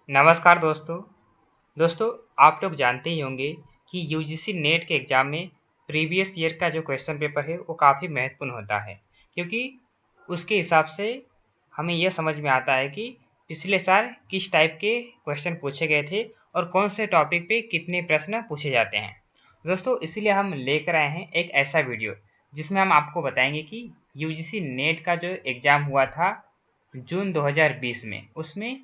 नमस्कार दोस्तों आप लोग जानते ही होंगे कि यूजीसी नेट के एग्ज़ाम में प्रीवियस ईयर का जो क्वेश्चन पेपर है वो काफ़ी महत्वपूर्ण होता है, क्योंकि उसके हिसाब से हमें यह समझ में आता है कि पिछले साल किस टाइप के क्वेश्चन पूछे गए थे और कौन से टॉपिक पे कितने प्रश्न पूछे जाते हैं। दोस्तों इसीलिए हम लेकर आए हैं एक ऐसा वीडियो जिसमें हम आपको बताएंगे कि यूजीसी नेट का जो एग्ज़ाम हुआ था जून 2020 में, उसमें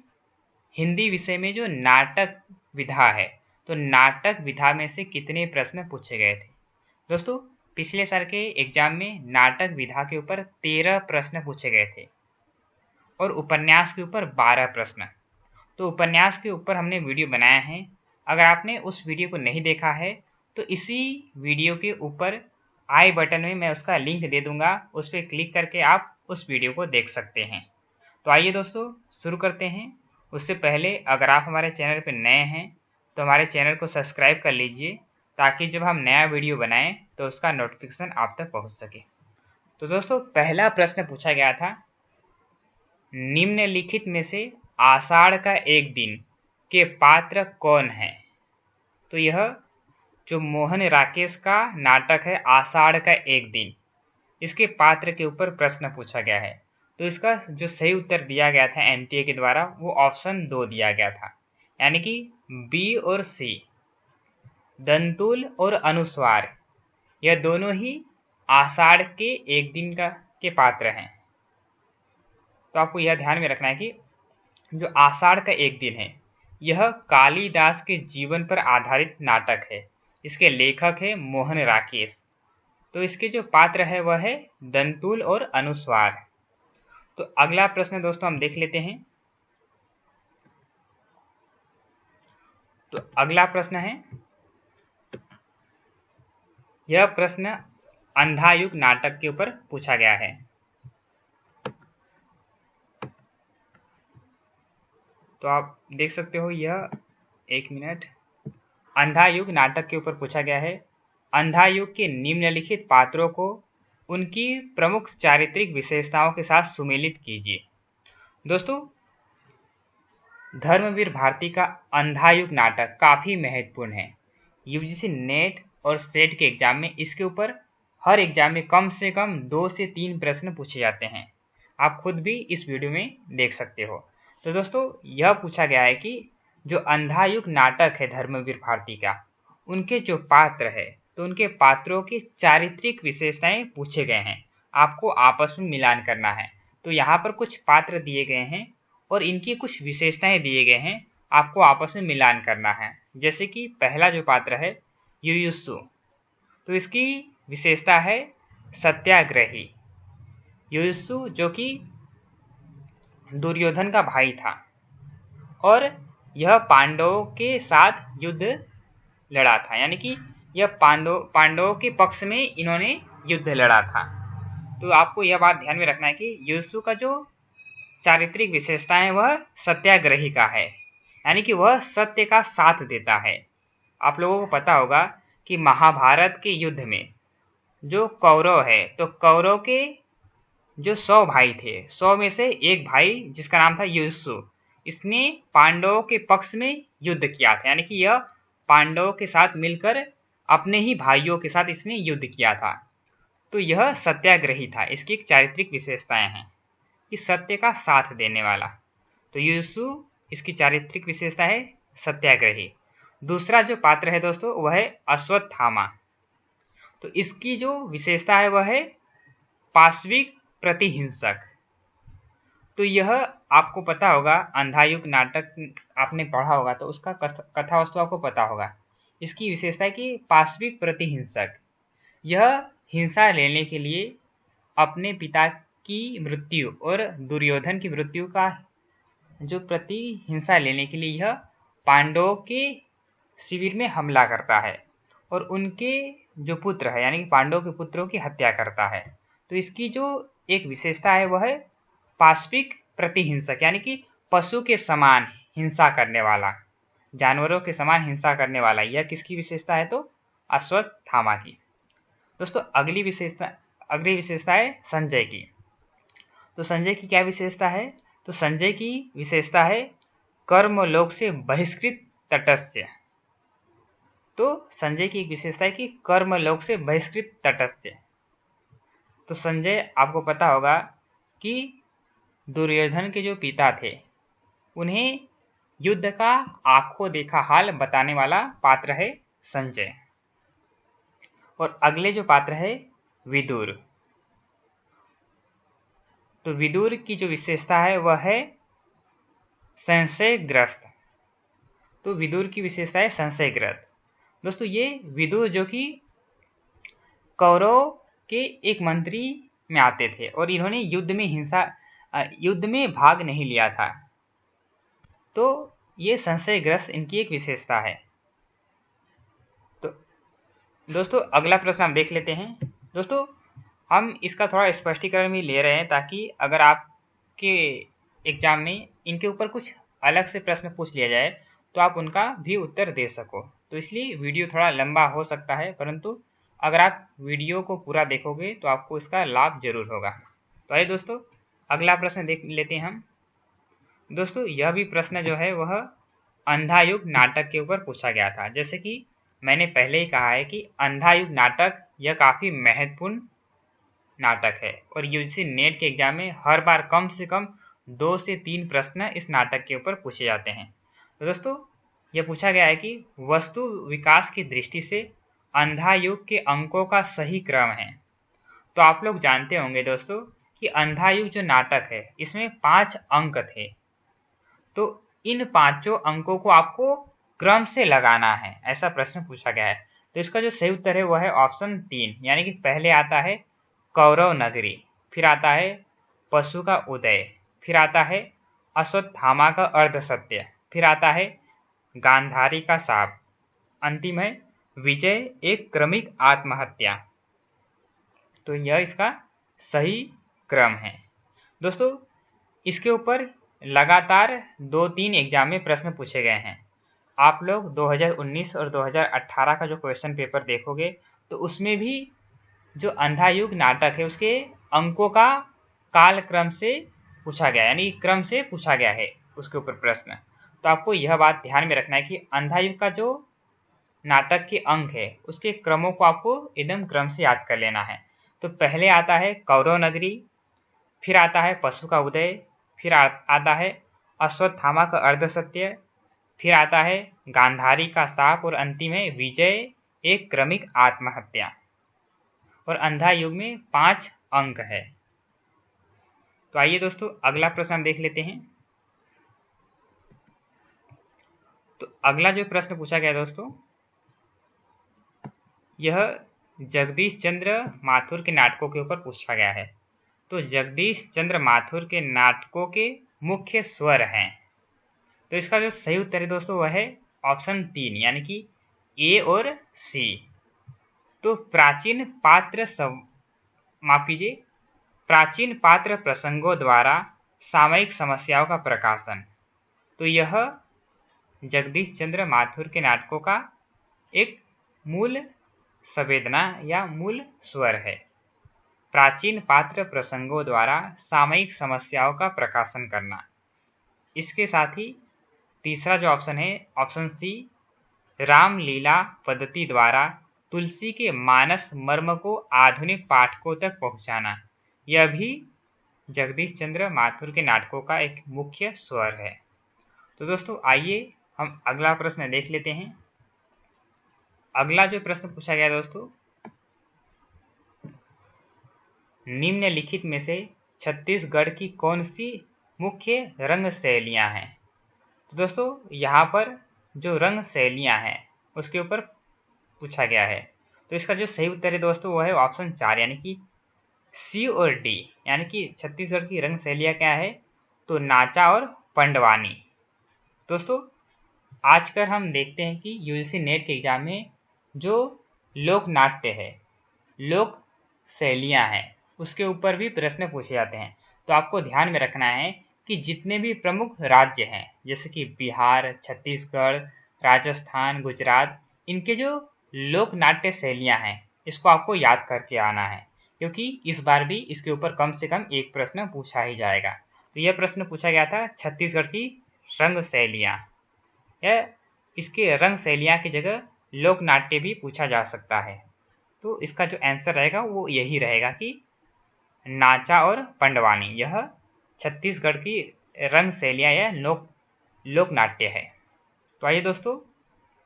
हिंदी विषय में जो नाटक विधा है, तो नाटक विधा में से कितने प्रश्न पूछे गए थे। दोस्तों पिछले साल के एग्जाम में नाटक विधा के ऊपर 13 प्रश्न पूछे गए थे और उपन्यास के ऊपर 12 प्रश्न। तो उपन्यास के ऊपर हमने वीडियो बनाया है। अगर आपने उस वीडियो को नहीं देखा है तो इसी वीडियो के ऊपर आई बटन में मैं उसका लिंक दे दूंगा, उस पर क्लिक करके आप उस वीडियो को देख सकते हैं। तो आइए दोस्तों शुरू करते हैं। उससे पहले अगर आप हमारे चैनल पर नए हैं तो हमारे चैनल को सब्सक्राइब कर लीजिए, ताकि जब हम नया वीडियो बनाएं तो उसका नोटिफिकेशन आप तक पहुंच सके। तो दोस्तों पहला प्रश्न पूछा गया था, निम्नलिखित में से आषाढ़ का एक दिन के पात्र कौन है। तो यह जो मोहन राकेश का नाटक है आषाढ़ का एक दिन, इसके पात्र के ऊपर प्रश्न पूछा गया है। तो इसका जो सही उत्तर दिया गया था एनटीए के द्वारा वो ऑप्शन 2 दिया गया था, यानी कि बी और सी, दंतुल और अनुस्वार, यह दोनों ही आषाढ़ के एक दिन के पात्र हैं। तो आपको यह ध्यान में रखना है कि जो आषाढ़ का एक दिन है यह कालिदास के जीवन पर आधारित नाटक है। इसके लेखक है मोहन राकेश। तो इसके जो पात्र है वह है दंतुल और अनुस्वार। तो अगला प्रश्न दोस्तों हम देख लेते हैं। तो अगला प्रश्न है, यह प्रश्न अंधायुग नाटक के ऊपर पूछा गया है। तो आप देख सकते हो यह, एक मिनट, अंधायुग नाटक के ऊपर पूछा गया है। अंधायुग के निम्नलिखित पात्रों को उनकी प्रमुख चारित्रिक विशेषताओं के साथ सुमेलित कीजिए। दोस्तों धर्मवीर भारती का अंधायुग नाटक काफी महत्वपूर्ण है। यूजीसी नेट और सेट के एग्जाम में इसके ऊपर हर एग्जाम में कम से कम 2 से 3 प्रश्न पूछे जाते हैं। आप खुद भी इस वीडियो में देख सकते हो। तो दोस्तों यह पूछा गया है कि जो अंधायुग नाटक है धर्मवीर भारती का, उनके जो पात्र है तो उनके पात्रों की चारित्रिक विशेषताएं पूछे गए हैं। आपको आपस में मिलान करना है। तो यहाँ पर कुछ पात्र दिए गए हैं और इनकी कुछ विशेषताएं दिए गए हैं, आपको आपस में मिलान करना है। जैसे कि पहला जो पात्र है युयुत्सु, तो इसकी विशेषता है सत्याग्रही। युयुत्सु जो कि दुर्योधन का भाई था और यह पांडवों के साथ युद्ध लड़ा था, यानी कि यह पांडवों के पक्ष में इन्होंने युद्ध लड़ा था। तो आपको यह बात ध्यान में रखना है कि युयुत्सु का जो चारित्रिक विशेषता है वह सत्याग्रही का है, यानी कि वह सत्य का साथ देता है। आप लोगों को पता होगा कि महाभारत के युद्ध में जो कौरव है, तो कौरव के जो 100 भाई थे, 100 में से एक भाई जिसका नाम था युयुत्सु, इसने पांडवों के पक्ष में युद्ध किया था, यानी कि यह पांडवों के साथ मिलकर अपने ही भाइयों के साथ इसने युद्ध किया था। तो यह सत्याग्रही था। इसकी एक चारित्रिक विशेषताएं हैं कि सत्य का साथ देने वाला। तो युयुत्सु इसकी चारित्रिक विशेषता है सत्याग्रही। दूसरा जो पात्र है दोस्तों वह है अश्वत्थामा। तो इसकी जो विशेषता है वह है पाश्विक प्रतिहिंसक। तो यह आपको पता होगा, अंधायुग नाटक आपने पढ़ा होगा तो उसका कथा वस्तु आपको पता होगा। इसकी विशेषता है कि पाश्विक प्रतिहिंसक, यह हिंसा लेने के लिए अपने पिता की मृत्यु और दुर्योधन की मृत्यु का जो प्रति हिंसा लेने के लिए यह पांडवों के शिविर में हमला करता है और उनके जो पुत्र है यानी कि पांडवों के पुत्रों की हत्या करता है। तो इसकी जो एक विशेषता है वह है पाश्विक प्रतिहिंसक, यानी कि पशु के समान हिंसा करने वाला, जानवरों के समान हिंसा करने वाला। यह किसकी विशेषता है? तो अश्वत्थामा की। दोस्तों अगली विशेषता है संजय की। तो संजय की क्या विशेषता है? तो संजय की विशेषता है कर्मलोक से बहिष्कृत तटस्य। तो संजय की एक विशेषता है कि कर्मलोक से बहिष्कृत तटस्य। तो संजय आपको पता होगा कि दुर्योधन के जो पिता थे उन्हें युद्ध का आंखों देखा हाल बताने वाला पात्र है संजय। और अगले जो पात्र है विदुर। तो विदुर की जो विशेषता है वह है संशयग्रस्त। तो विदुर की विशेषता है संशयग्रस्त। दोस्तों ये विदुर जो कि कौरव के एक मंत्री में आते थे और इन्होंने युद्ध में भाग नहीं लिया था। तो ये संशयग्रस्त इनकी एक विशेषता है। तो दोस्तों अगला प्रश्न हम देख लेते हैं। दोस्तों हम इसका थोड़ा स्पष्टीकरण भी ले रहे हैं ताकि अगर आपके एग्जाम में इनके ऊपर कुछ अलग से प्रश्न पूछ लिया जाए तो आप उनका भी उत्तर दे सको। तो इसलिए वीडियो थोड़ा लंबा हो सकता है, परंतु अगर आप वीडियो को पूरा देखोगे तो आपको इसका लाभ जरूर होगा। तो आइए दोस्तों अगला प्रश्न देख लेते हैं हम। दोस्तों यह भी प्रश्न जो है वह अंधायुग नाटक के ऊपर पूछा गया था। जैसे कि मैंने पहले ही कहा है कि अंधायुग नाटक यह काफ़ी महत्वपूर्ण नाटक है और यूजीसी नेट के एग्जाम में हर बार कम से कम 2 से 3 प्रश्न इस नाटक के ऊपर पूछे जाते हैं। तो दोस्तों यह पूछा गया है कि वस्तु विकास की दृष्टि से अंधायुग के अंकों का सही क्रम है। तो आप लोग जानते होंगे दोस्तों कि अंधायुग जो नाटक है इसमें 5 अंक थे। तो इन 5 अंकों को आपको क्रम से लगाना है, ऐसा प्रश्न पूछा गया है। तो इसका जो सही उत्तर है वह है ऑप्शन 3, यानी कि पहले आता है कौरव नगरी, फिर आता है पशु का उदय, फिर आता है अश्वत्थामा का अर्धसत्य, फिर आता है गांधारी का शाप, अंतिम है विजय एक क्रमिक आत्महत्या। तो यह इसका सही क्रम है। दोस्तों इसके ऊपर लगातार 2-3 एग्जाम में प्रश्न पूछे गए हैं। आप लोग 2019 और 2018 का जो क्वेश्चन पेपर देखोगे तो उसमें भी जो अंधायुग नाटक है उसके अंकों का काल क्रम से पूछा गया, यानी क्रम से पूछा गया है उसके ऊपर प्रश्न। तो आपको यह बात ध्यान में रखना है कि अंधायुग का जो नाटक के अंक है उसके क्रमों को आपको एकदम क्रम से याद कर लेना है। तो पहले आता है कौरव नगरी, फिर आता है पशु का उदय, फिर आता है अश्वत्थामा का अर्धसत्य, फिर आता है गांधारी का शाप और अंतिम है विजय एक क्रमिक आत्महत्या। और अंधायुग में 5 अंक है। तो आइए दोस्तों अगला प्रश्न हम देख लेते हैं। तो अगला जो प्रश्न पूछा गया दोस्तों यह जगदीश चंद्र माथुर के नाटकों के ऊपर पूछा गया है। तो जगदीश चंद्र माथुर के नाटकों के मुख्य स्वर हैं। तो इसका जो सही उत्तर है दोस्तों वह है ऑप्शन 3, यानी कि ए और सी। तो प्राचीन पात्र प्रसंगों द्वारा सामयिक समस्याओं का प्रकाशन। तो यह जगदीश चंद्र माथुर के नाटकों का एक मूल संवेदना या मूल स्वर है। प्राचीन पात्र प्रसंगों द्वारा सामयिक समस्याओं का प्रकाशन करना। इसके साथ ही तीसरा जो ऑप्शन है ऑप्शन सी, रामलीला पद्धति द्वारा तुलसी के मानस मर्म को आधुनिक पाठकों तक पहुंचाना। यह भी जगदीश चंद्र माथुर के नाटकों का एक मुख्य स्वर है। तो दोस्तों आइए हम अगला प्रश्न देख लेते हैं। अगला जो प्रश्न पूछा गया दोस्तों, निम्नलिखित में से छत्तीसगढ़ की कौन सी मुख्य रंग शैलियां हैं? तो दोस्तों यहाँ पर जो रंग शैलियां हैं उसके ऊपर पूछा गया है। तो इसका जो सही उत्तर है दोस्तों वो है ऑप्शन 4, यानी कि सी और डी, यानी कि छत्तीसगढ़ की रंग शैलियां क्या है? तो नाचा और पंडवानी। दोस्तों आजकल हम देखते हैं कि यूजीसी नेट के एग्जाम में जो लोक नाट्य है, लोक शैलियां हैं, उसके ऊपर भी प्रश्न पूछे जाते हैं। तो आपको ध्यान में रखना है कि जितने भी प्रमुख राज्य हैं जैसे कि बिहार, छत्तीसगढ़, राजस्थान, गुजरात, इनके जो लोक नाट्य शैलियां हैं इसको आपको याद करके आना है, क्योंकि इस बार भी इसके ऊपर कम से कम एक प्रश्न पूछा ही जाएगा। तो यह प्रश्न पूछा गया था छत्तीसगढ़ की रंग शैलियाँ, या इसके रंग शैलियाँ की जगह लोक नाट्य भी पूछा जा सकता है। तो इसका जो आंसर रहेगा वो यही रहेगा कि नाचा और पंडवानी, यह छत्तीसगढ़ की रंग शैलियाँ या लोक नाट्य है। तो आइए दोस्तों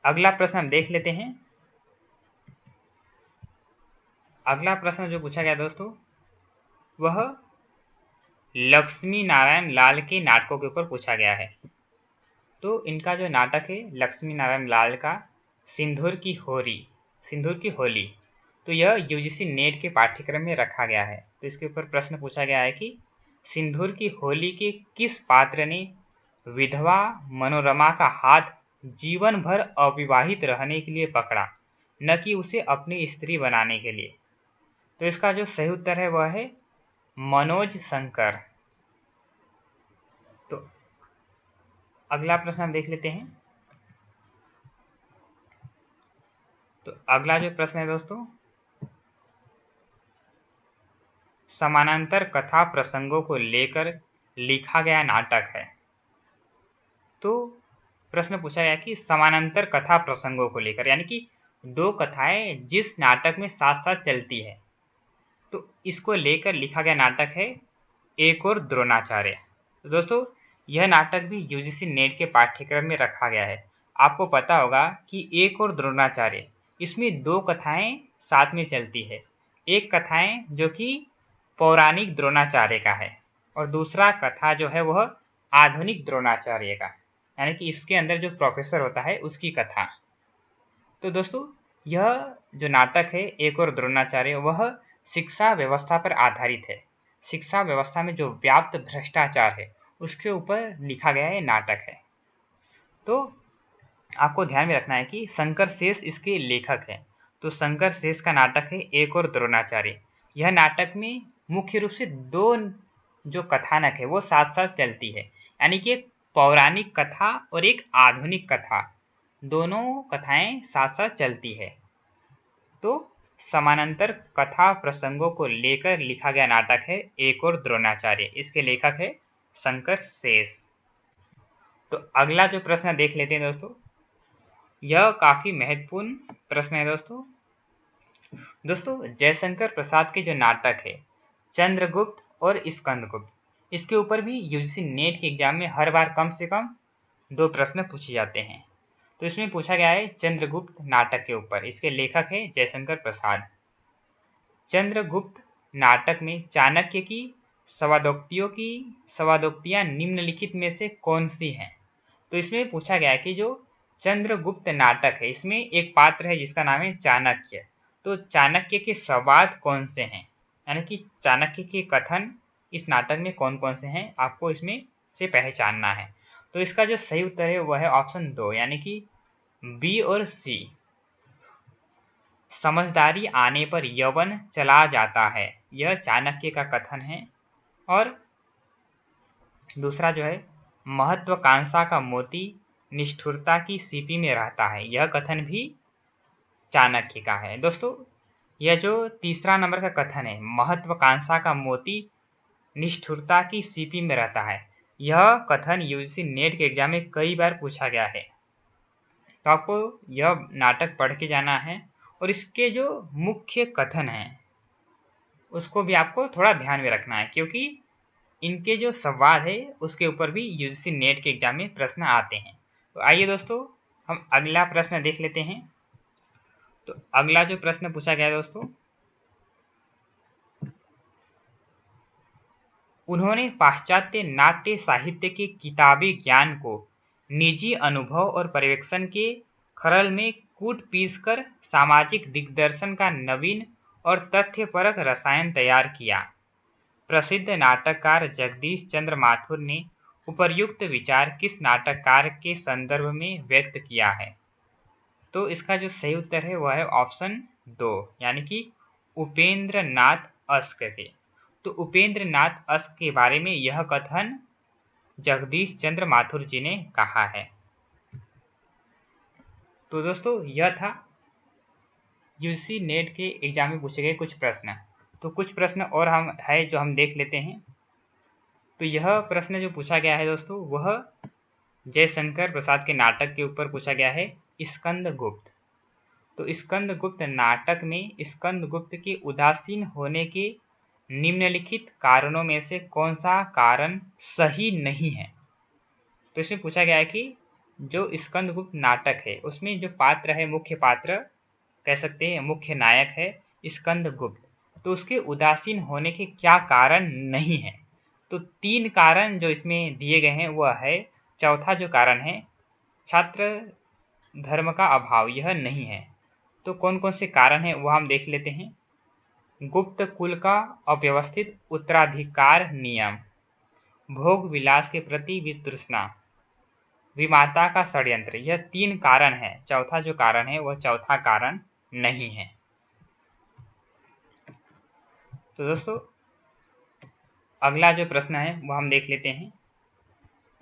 अगला प्रश्न हम देख लेते हैं। अगला प्रश्न जो पूछा गया दोस्तों वह लक्ष्मी नारायण लाल के नाटकों के ऊपर पूछा गया है। तो इनका जो नाटक है लक्ष्मी नारायण लाल का सिंदूर की होली, तो यह यूजीसी नेट के पाठ्यक्रम में रखा गया है। तो इसके ऊपर प्रश्न पूछा गया है कि सिंदूर की होली के किस पात्र ने विधवा मनोरमा का हाथ जीवन भर अविवाहित रहने के लिए पकड़ा, न कि उसे अपनी स्त्री बनाने के लिए। तो इसका जो सही उत्तर है वह है मनोज शंकर। तो अगला प्रश्न हम देख लेते हैं। तो अगला जो प्रश्न है दोस्तों समानांतर कथा प्रसंगों को लेकर लिखा गया नाटक है। तो प्रश्न पूछा गया कि समानांतर कथा प्रसंगों को लेकर, यानी कि दो कथाएं जिस नाटक में साथ साथ चलती है, तो इसको लेकर लिखा गया नाटक है एक और द्रोणाचार्य। तो दोस्तों यह नाटक भी यूजीसी नेट के पाठ्यक्रम में रखा गया है। आपको पता होगा कि एक और द्रोणाचार्य, इसमें दो कथाएं साथ में चलती है। एक कथाएं जो कि पौराणिक द्रोणाचार्य का है और दूसरा कथा जो है वह आधुनिक द्रोणाचार्य का, यानी कि इसके अंदर जो प्रोफेसर होता है उसकी कथा। तो दोस्तों यह जो नाटक है एक और द्रोणाचार्य वह शिक्षा व्यवस्था पर आधारित है। शिक्षा व्यवस्था में जो व्याप्त भ्रष्टाचार है उसके ऊपर लिखा गया ये नाटक है। तो आपको ध्यान में रखना है कि शंकर शेष इसके लेखक हैं। तो शंकर शेष का नाटक है एक और द्रोणाचार्य। यह नाटक में मुख्य रूप से दो जो कथानक है वो साथ साथ चलती है, यानी कि एक पौराणिक कथा और एक आधुनिक कथा, दोनों कथाएं साथ साथ चलती है। तो समानांतर कथा प्रसंगों को लेकर लिखा गया नाटक है एक और द्रोणाचार्य। इसके लेखक है शंकर शेष। तो अगला जो प्रश्न देख लेते हैं दोस्तों, यह काफी महत्वपूर्ण प्रश्न है दोस्तों जयशंकर प्रसाद के जो नाटक है चंद्रगुप्त और स्कंदगुप्त, इसके ऊपर भी यूजीसी नेट के एग्जाम में हर बार कम से कम 2 प्रश्न पूछे जाते हैं। तो इसमें पूछा गया है चंद्रगुप्त नाटक के ऊपर। इसके लेखक है जयशंकर प्रसाद। चंद्रगुप्त नाटक में चाणक्य की सवादोक्तियां निम्नलिखित में से कौन सी हैं? तो इसमें पूछा गया है कि जो चंद्रगुप्त नाटक है इसमें एक पात्र है जिसका नाम है चाणक्य। तो चाणक्य के संवाद कौन से हैं, यानी कि चाणक्य के कथन इस नाटक में कौन कौन से हैं, आपको इसमें से पहचानना है। तो इसका जो सही उत्तर है वह है ऑप्शन 2, यानी कि बी और सी। समझदारी आने पर यवन चला जाता है, यह चाणक्य का कथन है। और दूसरा जो है महत्वाकांक्षा का मोती निष्ठुरता की सीपी में रहता है, यह कथन भी चाणक्य का है। दोस्तों यह जो तीसरा नंबर का कथन है महत्वाकांक्षा का मोती निष्ठुरता की सीपी में रहता है, यह कथन यूजीसी नेट के एग्जाम में कई बार पूछा गया है। तो आपको यह नाटक पढ़ के जाना है और इसके जो मुख्य कथन हैं उसको भी आपको थोड़ा ध्यान में रखना है, क्योंकि इनके जो संवाद है उसके ऊपर भी यूजीसी नेट के एग्जाम में प्रश्न आते हैं। तो आइए दोस्तों हम अगला प्रश्न देख लेते हैं। तो अगला जो प्रश्न पूछा गया है दोस्तों, उन्होंने पाश्चात्य नाट्य साहित्य के किताबी ज्ञान को निजी अनुभव और पर्यवेक्षण के खरल में कूट पीस कर सामाजिक दिग्दर्शन का नवीन और तथ्यपरक रसायन तैयार किया। प्रसिद्ध नाटककार जगदीश चंद्र माथुर ने उपर्युक्त विचार किस नाटककार के संदर्भ में व्यक्त किया है? तो इसका जो सही उत्तर है वह है ऑप्शन 2, यानी कि उपेंद्र नाथ अस्क के। तो उपेंद्र नाथ अस्क के बारे में यह कथन जगदीश चंद्र माथुर जी ने कहा है। तो दोस्तों यह था यूजीसी नेट के एग्जाम में पूछे गए कुछ प्रश्न। तो कुछ प्रश्न और जो हम देख लेते हैं। तो यह प्रश्न जो पूछा गया है दोस्तों वह जयशंकर प्रसाद के नाटक के ऊपर पूछा गया है स्कंदगुप्त। तो स्कंदगुप्त नाटक में स्कंदगुप्त के उदासीन होने के निम्नलिखित कारणों में से कौन सा कारण सही नहीं है। तो इसमें पूछा गया है कि जो स्कंदगुप्त नाटक है उसमें जो पात्र है, मुख्य पात्र कह सकते हैं, मुख्य नायक है स्कंदगुप्त, तो उसके उदासीन होने के क्या कारण नहीं है। तो 3 कारण जो इसमें दिए गए हैं वह है, चौथा जो कारण है छात्र धर्म का अभाव, यह नहीं है। तो कौन कौन से कारण है वह हम देख लेते हैं। गुप्त कुल का अव्यवस्थित उत्तराधिकार नियम, भोग विलास के प्रति वितृष्णा, विमाता का षड्यंत्र, यह 3 कारण है। चौथा जो कारण है वह चौथा कारण नहीं है। तो दोस्तों अगला जो प्रश्न है वह हम देख लेते हैं।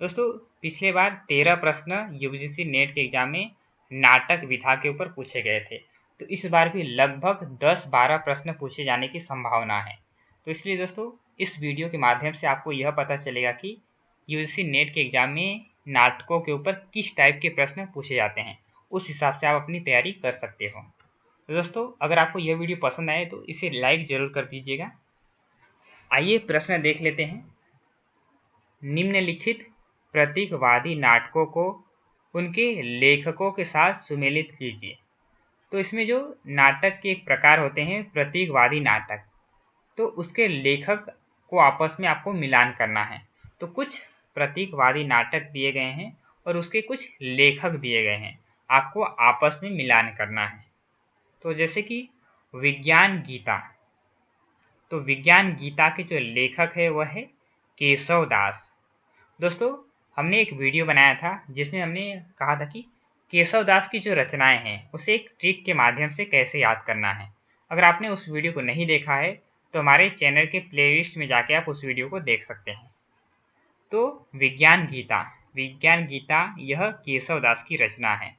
दोस्तों पिछले बार 13 प्रश्न यूजीसी नेट के एग्जाम में नाटक विधा के ऊपर पूछे गए थे, तो इस बार भी लगभग 10-12 प्रश्न पूछे जाने की संभावना है। तो इसलिए दोस्तों इस वीडियो के माध्यम से आपको यह पता चलेगा कि यूजीसी नेट के एग्जाम में नाटकों के ऊपर किस टाइप के प्रश्न पूछे जाते हैं, उस हिसाब से आप अपनी तैयारी कर सकते हो। तो दोस्तों अगर आपको यह वीडियो पसंद आए तो इसे लाइक जरूर कर दीजिएगा। आइए प्रश्न देख लेते हैं। निम्नलिखित प्रतीकवादी नाटकों को उनके लेखकों के साथ सुमेलित कीजिए। तो इसमें जो नाटक के एक प्रकार होते हैं प्रतीकवादी नाटक, तो उसके लेखक को आपस में आपको मिलान करना है। तो कुछ प्रतीकवादी नाटक दिए गए हैं और उसके कुछ लेखक दिए गए हैं, आपको आपस में मिलान करना है। तो जैसे कि विज्ञान गीता, तो विज्ञान गीता के जो लेखक है वह है केशव दास। दोस्तों हमने एक वीडियो बनाया था जिसमें हमने कहा था कि केशव दास की जो रचनाएं हैं उसे एक ट्रिक के माध्यम से कैसे याद करना है। अगर आपने उस वीडियो को नहीं देखा है तो हमारे चैनल के प्लेलिस्ट में जाके आप उस वीडियो को देख सकते हैं। तो विज्ञान गीता यह केशव दास की रचना है।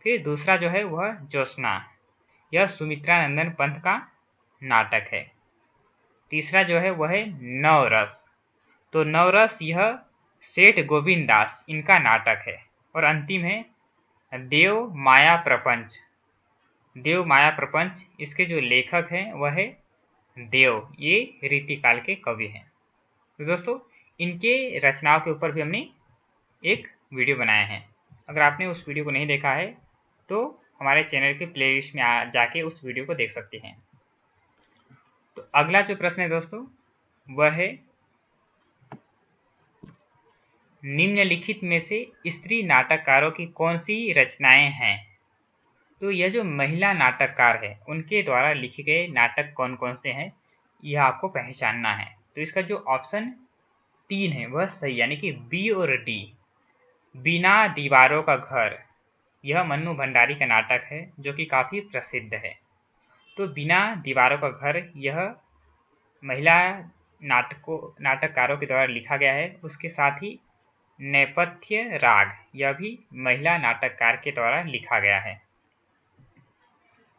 फिर दूसरा जो है वह ज्योत्सना, यह सुमित्रा नंदन पंत का नाटक है। तीसरा जो है वह है नवरस, तो नवरस यह सेठ गोविंद दास इनका नाटक है। और अंतिम है देव माया प्रपंच, इसके जो लेखक हैं वह है देव, ये रीतिकाल के कवि हैं। तो दोस्तों इनके रचनाओं के ऊपर भी हमने एक वीडियो बनाया है। अगर आपने उस वीडियो को नहीं देखा है तो हमारे चैनल के प्लेलिस्ट में जाके उस वीडियो को देख सकते हैं। तो अगला जो प्रश्न है दोस्तों वह है निम्नलिखित में से स्त्री नाटककारों की कौन सी रचनाएं हैं। तो यह जो महिला नाटककार है उनके द्वारा लिखे गए नाटक कौन कौन से हैं यह आपको पहचानना है। तो इसका जो ऑप्शन 3 है वह सही, यानी कि बी और डी। बिना दीवारों का घर, यह मन्नू भंडारी का नाटक है जो कि काफी प्रसिद्ध है। तो बिना दीवारों का घर यह महिला नाटककारों के द्वारा लिखा गया है। उसके साथ ही नेपथ्य राग, यह भी महिला नाटककार के द्वारा लिखा गया है।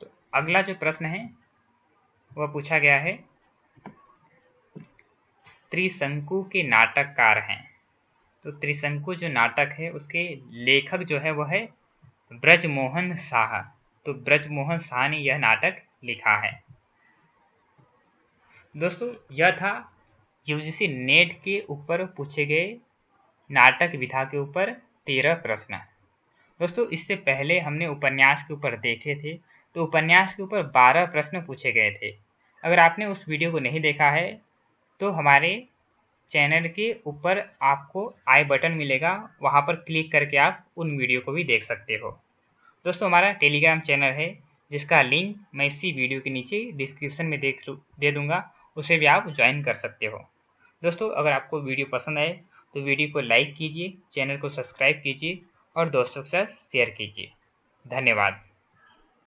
तो अगला जो प्रश्न है वह पूछा गया है त्रिशंकु के नाटककार हैं। तो त्रिशंकु जो नाटक है उसके लेखक जो है वह है ब्रजमोहन शाह। तो ब्रजमोहन शाह ने यह नाटक लिखा है। दोस्तों यह था यूजीसी नेट के ऊपर पूछे गए नाटक विधा के ऊपर 13 प्रश्न। दोस्तों इससे पहले हमने उपन्यास के ऊपर देखे थे, तो उपन्यास के ऊपर 12 प्रश्न पूछे गए थे। अगर आपने उस वीडियो को नहीं देखा है तो हमारे चैनल के ऊपर आपको आई बटन मिलेगा, वहां पर क्लिक करके आप उन वीडियो को भी देख सकते हो। दोस्तों हमारा टेलीग्राम चैनल है जिसका लिंक मैं इसी वीडियो के नीचे डिस्क्रिप्शन में दे दूंगा, उसे भी आप ज्वाइन कर सकते हो। दोस्तों अगर आपको वीडियो पसंद आए तो वीडियो को लाइक कीजिए, चैनल को सब्सक्राइब कीजिए और दोस्तों के साथ शेयर कीजिए। धन्यवाद।